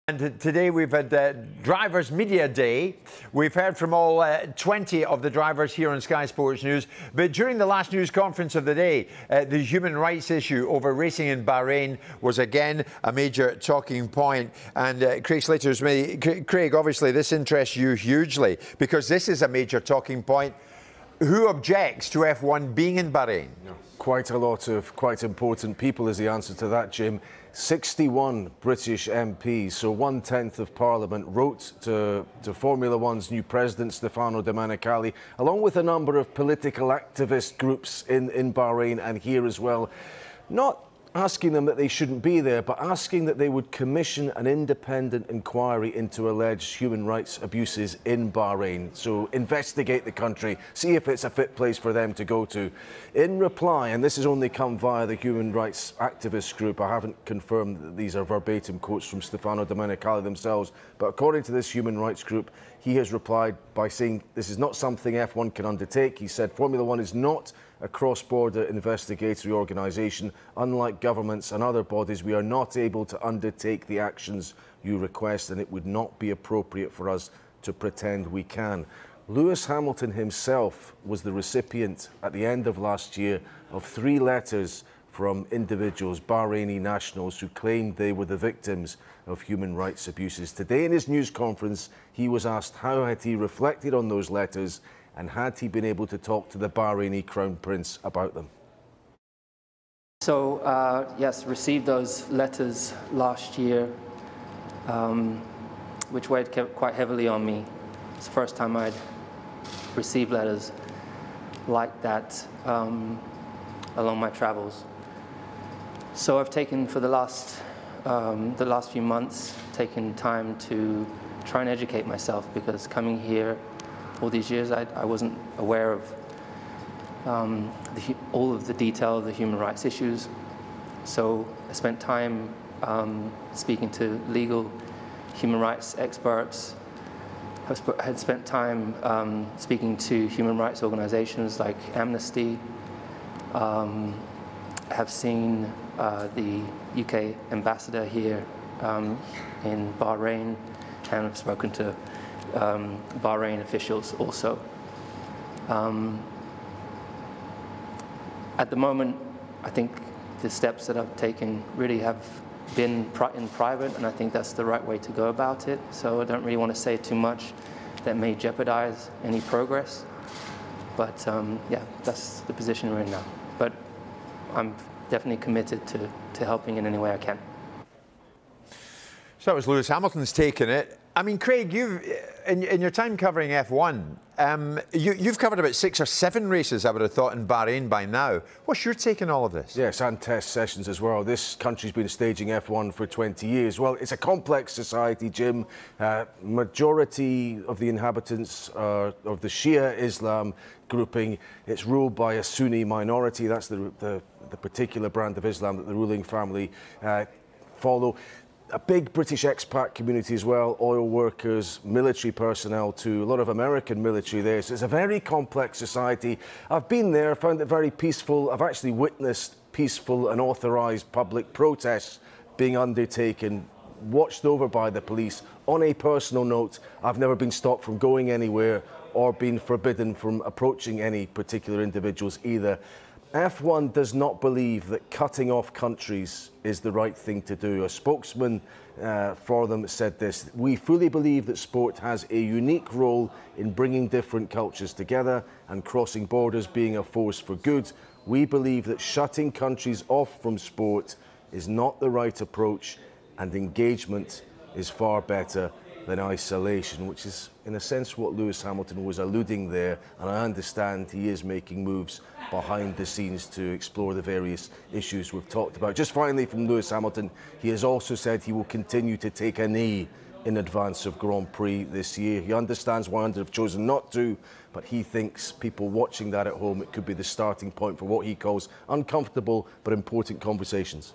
And today we've had Drivers Media Day. We've heard from all 20 of the drivers here on Sky Sports News. But during the last news conference of the day, the human rights issue over racing in Bahrain was again a major talking point. And Craig Slater's me. Craig, obviously this interests you hugely because this is a major talking point. Who objects to F1 being in Bahrain? Quite a lot of quite important people is the answer to that, Jim. 61 British MPs, so 1/10 of Parliament, wrote to Formula One's new president, Stefano Domenicali, along with a number of political activist groups in Bahrain and here as well. Not asking them that they shouldn't be there, but asking that they would commission an independent inquiry into alleged human rights abuses in Bahrain. So investigate the country, see if it's a fit place for them to go to. In reply, and this has only come via the human rights activist group, I haven't confirmed that these are verbatim quotes from Stefano Domenicali themselves, but according to this human rights group, he has replied by saying this is not something F1 can undertake. He said Formula One is not a cross-border investigatory organisation. Unlike governments and other bodies, we are not able to undertake the actions you request, and it would not be appropriate for us to pretend we can. Lewis Hamilton himself was the recipient at the end of last year of 3 letters from individuals, Bahraini nationals, who claimed they were the victims of human rights abuses. Today in his news conference, he was asked how had he reflected on those letters and had he been able to talk to the Bahraini Crown Prince about them. So, yes, received those letters last year, which weighed quite heavily on me. It's the first time I'd received letters like that along my travels. So I've taken, for the last few months, taken time to try and educate myself, because coming here all these years, I wasn't aware of all of the detail of the human rights issues. So I spent time speaking to legal human rights experts. I had spent time speaking to human rights organizations like Amnesty. Have seen the UK ambassador here in Bahrain, and have spoken to Bahrain officials also. At the moment, I think the steps that I've taken really have been in private, and I think that's the right way to go about it. So I don't really want to say too much that may jeopardize any progress. But yeah, that's the position we're in now. But I'm definitely committed to helping in any way I can. So that was Lewis Hamilton's take on it. I mean, Craig, you've, in your time covering F1, you've covered about 6 or 7 races, I would have thought, in Bahrain by now. What's your take on all of this? Yes, and test sessions as well. This country's been staging F1 for 20 years. Well, it's a complex society, Jim. Majority of the inhabitants are of the Shia Islam grouping. It's ruled by a Sunni minority. That's the particular brand of Islam that the ruling family follow. A big British expat community as well, oil workers, military personnel too, a lot of American military there. So it's a very complex society. I've been there, found it very peaceful. I've actually witnessed peaceful and authorised public protests being undertaken, watched over by the police. On a personal note, I've never been stopped from going anywhere or been forbidden from approaching any particular individuals either. F1 does not believe that cutting off countries is the right thing to do. A spokesman for them said this: "We fully believe that sport has a unique role in bringing different cultures together and crossing borders being a force for good. We believe that shutting countries off from sport is not the right approach, and engagement is far better than isolation," which is, in a sense, what Lewis Hamilton was alluding there. And I understand he is making moves behind the scenes to explore the various issues we've talked about. Just finally, from Lewis Hamilton, he has also said he will continue to take a knee in advance of Grand Prix this year. He understands why others have chosen not to, but he thinks people watching that at home, it could be the starting point for what he calls uncomfortable but important conversations.